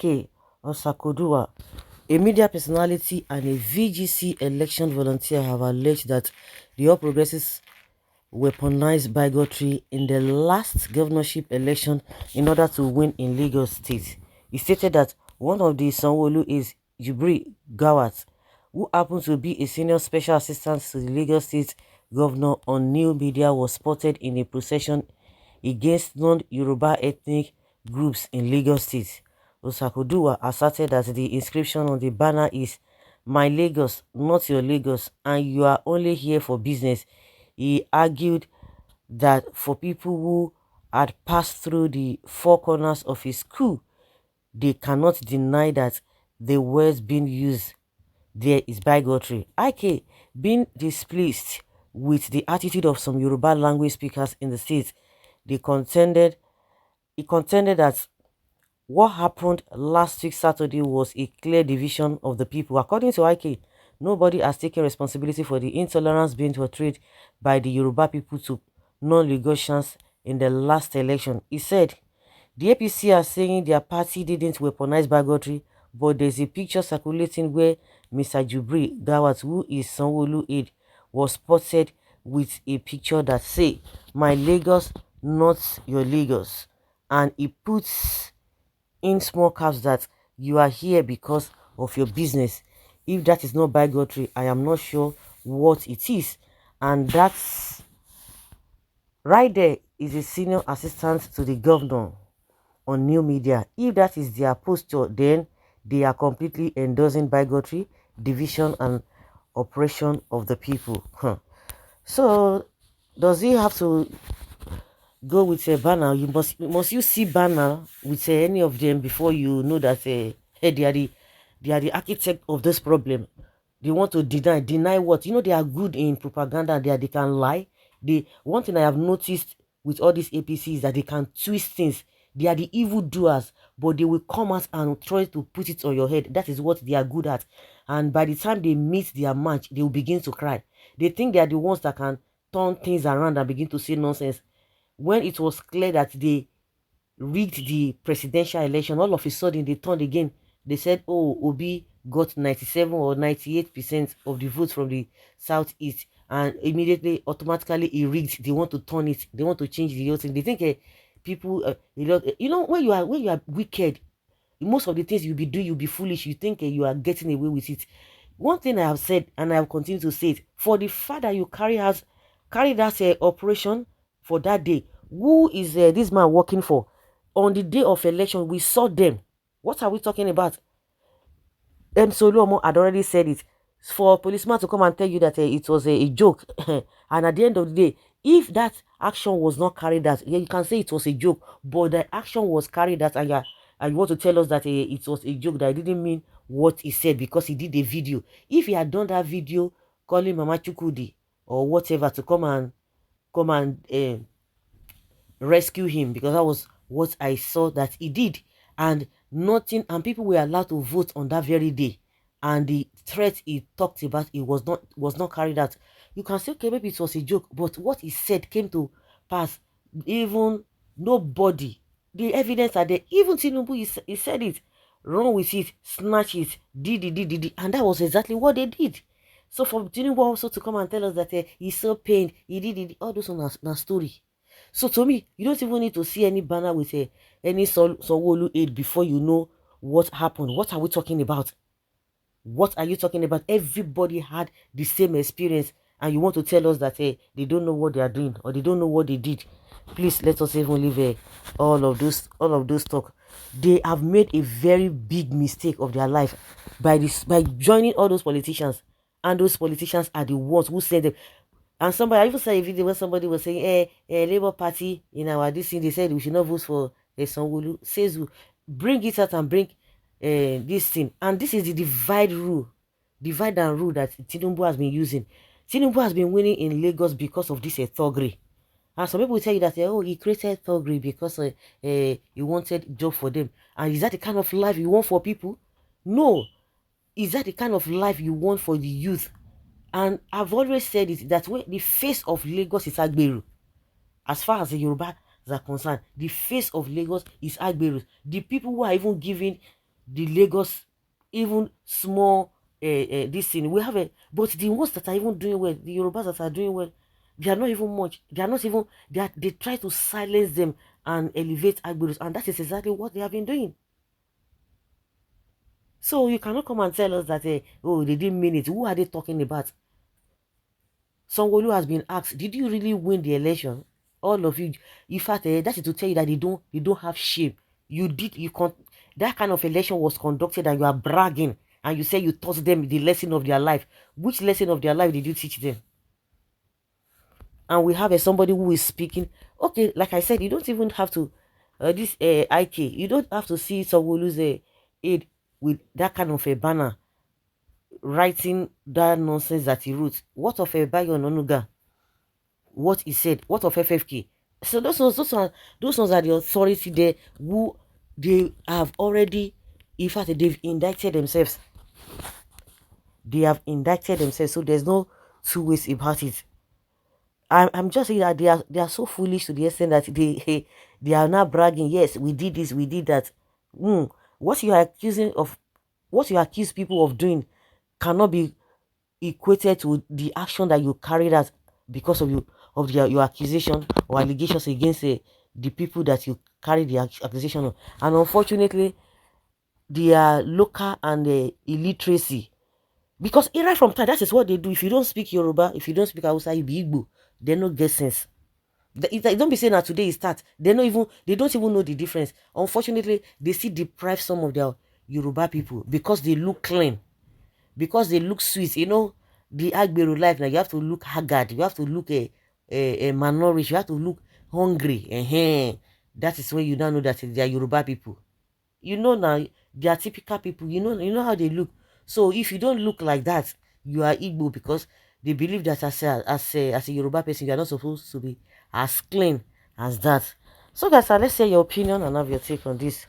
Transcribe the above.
Ike Osakodua, a media personality and a VGC election volunteer, have alleged that the All Progressives weaponized bigotry in the last governorship election in order to win in Lagos State. He stated that one of the Sanwo-Olu'S, Jibril Gawat, who happened to be a senior special assistant to the Lagos State governor on new media, was spotted in a procession against non-Yoruba ethnic groups in Lagos State. Osakodua asserted that the inscription on the banner is "My Lagos, not your Lagos, and you are only here for business." He argued that for people who had passed through the four corners of his school, they cannot deny that the words being used there is bigotry. Ike, being displeased with the attitude of some Yoruba language speakers in the state, they contended he contended that what happened last week Saturday was a clear division of the people. According to Ike, nobody has taken responsibility for the intolerance being portrayed by the Yoruba people to non-Lagosians in the last election. He said, the APC are saying their party didn't weaponize bigotry, but there's a picture circulating where Mr. Jubri Gawat, who is Sanwo-Olu aide, was spotted with a picture that say, "My Lagos, not your Lagos." And he puts in small caps that you are here because of your business. If that is not bigotry, I am not sure what it is. And that's right there is a senior assistant to the governor on new media. If that is their posture, then they are completely endorsing bigotry, division, and oppression of the people. So does he have to go with a banner? Must you see banner with any of them before you know that hey, they are the architect of this problem? They want to deny what? You know, they are good in propaganda. They can lie. One thing I have noticed with all these APCs is that they can twist things. They are the evil doers, but they will come out and try to put it on your head. That is what they are good at. And by the time they meet their match, they will begin to cry. They think they are the ones that can turn things around and begin to say nonsense. When it was clear that they rigged the presidential election, all of a sudden they turned again. They said, oh, Obi got 97 or 98% of the votes from the southeast, and immediately, automatically, he rigged. They want to turn it. They want to change the whole thing. They think people, you know, when you are wicked, most of the things you'll be doing, you'll be foolish. You think you are getting away with it. One thing I have said, and I will continue to say it, for the fact that you carry that operation for that day, who is this man working for? On the day of election, we saw them. What are we talking about? N0C1DÂL had already said it. For a policeman to come and tell you that it was a joke, and at the end of the day, if that action was not carried out, yeah, you can say it was a joke, but the action was carried out, and you want to tell us that it was a joke, that I didn't mean what he said because he did a video. If he had done that video calling Mama Chukudi or whatever to come and rescue him, because that was what I saw that he did, and nothing, and people were allowed to vote on that very day, and the threat he talked about, it was not carried out. You can say, okay, maybe it was a joke, but what he said came to pass. Even nobody, the evidence are there. Even Tinubu, he said it, run with it, snatch it, did, and that was exactly what they did. So for Tinubu also to come and tell us that he's so pained, he did all those on a story. So to me, you don't even need to see any banner with any Sanwo-Olu aide before you know what happened. What are we talking about? What are you talking about? Everybody had the same experience, and you want to tell us that they don't know what they are doing, or they don't know what they did. Please let us even leave all of those talk. They have made a very big mistake of their life by joining all those politicians, and those politicians are the ones who send them. And somebody, I even saw a video where somebody was saying, Labour Party in our this thing, they said we should not vote for Sanwo-Olu. Says, bring it out and bring this thing. And this is the divide and rule that Tinubu has been using. Tinubu has been winning in Lagos because of this thuggery. And some people will tell you that, oh, he created thuggery because he wanted job for them. And is that the kind of life you want for people? No. Is that the kind of life you want for the youth? And I've always said it, that way the face of Lagos is Agberu. As far as the Yoruba are concerned, the face of Lagos is Agberu. The people who are even giving the Lagos, even small this thing. We have a, but the ones that are even doing well, the Yorubas that are doing well, they are not even much. They are not even, they try to silence them and elevate Agberos, and that is exactly what they have been doing. So you cannot come and tell us that, oh, they didn't mean it. Who are they talking about? Sanwo-Olu has been asked, did you really win the election? All of you, in fact, that is to tell you that they don't have shame. You did, that kind of election was conducted and you are bragging and you say you taught them the lesson of their life. Which lesson of their life did you teach them? And we have somebody who is speaking. Okay, like I said, you don't even have to, this IK, you don't have to see Sanwo-Olu's aid with that kind of a banner writing that nonsense that he wrote. What of a Bayo Nonuga? What he said? What of FFK? So those ones are the authority there who they have already, in fact, they've indicted themselves. They have indicted themselves, so there's no two ways about it. I'm just saying that they are so foolish to the extent that they are now bragging. Yes, we did this, we did that. Hmm. What you are accusing of, what you accuse people of doing, cannot be equated to the action that you carried out because of your accusation or allegations against the people that you carry the accusation of. And unfortunately, their local and illiteracy, because right from time, that is what they do. If you don't speak Yoruba, if you don't speak Hausa, you be Igbo, they no get sense. Don't be saying that today is start. They don't even know the difference. Unfortunately, they still deprive some of their Yoruba people because they look clean, because they look sweet. The Agbero life, now you have to look haggard, you have to look a malnourished, you have to look hungry. That is when you now know that they are Yoruba people. Now, they are typical people. You know how they look. So if you don't look like that, you are Igbo, because they believe that as a Yoruba person, you are not supposed to be as clean as that. So guys, let's hear your opinion and have your take on this.